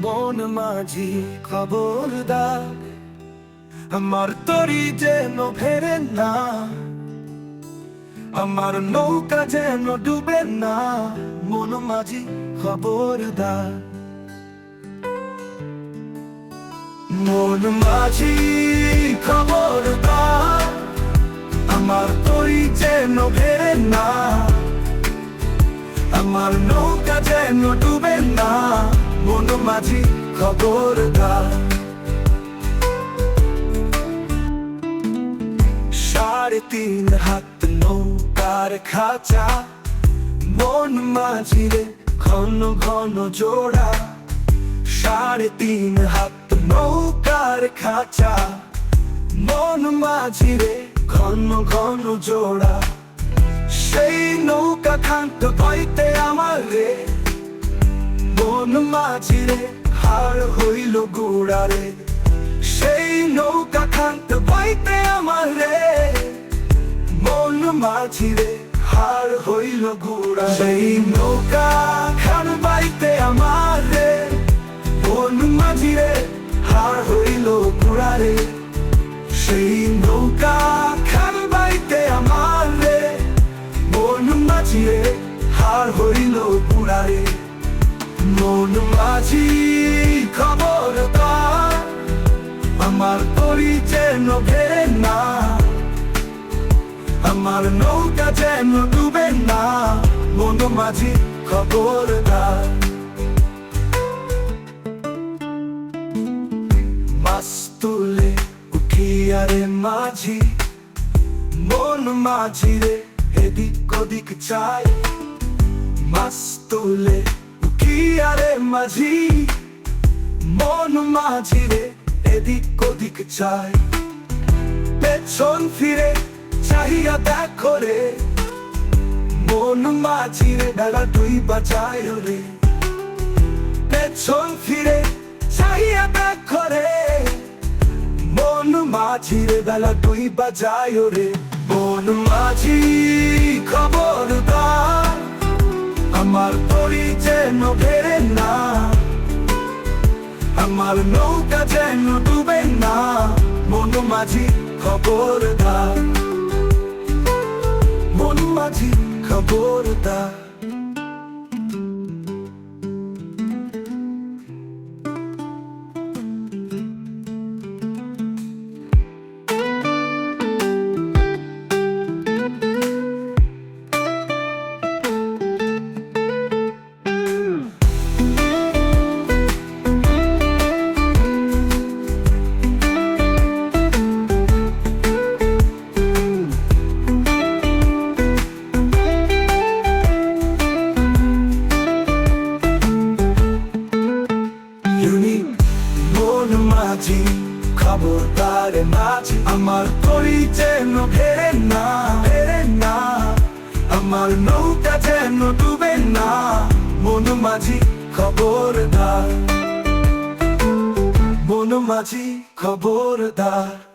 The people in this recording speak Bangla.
বন মাঝি খবরদার, আমার তরি যেন ফেরে না, আমার নৌকা যেন ডুবে না। বন মাঝি খবরদার, বন মাঝি খবরদার, আমার তরি যেন ফেরে না, আমার নৌকা যেন ডুবে না। বন মাঝি খবরদার, 3.5 হাত নৌকার খাঁচা, বন মাঝি রে ঘন ঘন জোড়া। 3.5 হাত নৌকার খাঁচা, বন মাঝি রে ঘন ঘন জোড়া। সেই নৌকা খান্ত বইতে আমার রে, বন মাঝি রে হার হইল গুড়া রে। সেই নৌকা খান্ত বইতে আমার রে, বন মাঝি রে হার হইল গুড়া। সেই নৌকা খান বাইতে আমার রে, বন মাঝি রে হার হইল গুড়া রে। সেই নৌকা খান বাইতে আমার রে, বন মাঝি রে হার হইল গুড়া রে। বন মাঝি খবরদার, আমার তরি যেন ফেরে না, আমার নৌকা যেন ডুবে না। বন মাঝি খবরদার, মাছ তুলে উঠিয়া রে মাঝি, বন মাঝি রে এদিক ওদিক চাই। মাছ তুলে উঠিয়া রে মাঝি, বন মাঝি রে এদিক ওদিক চাই। পেছন ফিরে চাহিয়া দেখো রে, বন মাঝি রে বেলা 2 বাজায় রে। পেছন ফিরে চাহিয়া দেখো রে, বন মাঝি রে বেলা 2 বাজায় রে। বন মাঝি খবরদার, আমার তরি যেন ফেরে না, আমার নৌকা যেন ডুবে না। বন মাঝি খবরদার, বন মাঝি খবরদার। বন মাঝি খবরদার মাঝি, আমার তরি যেন ফেরে না, ফেরে না, আমার নৌকা যেন ডুবে না। বন মাঝি খবরদার, বন মাঝি খবরদার।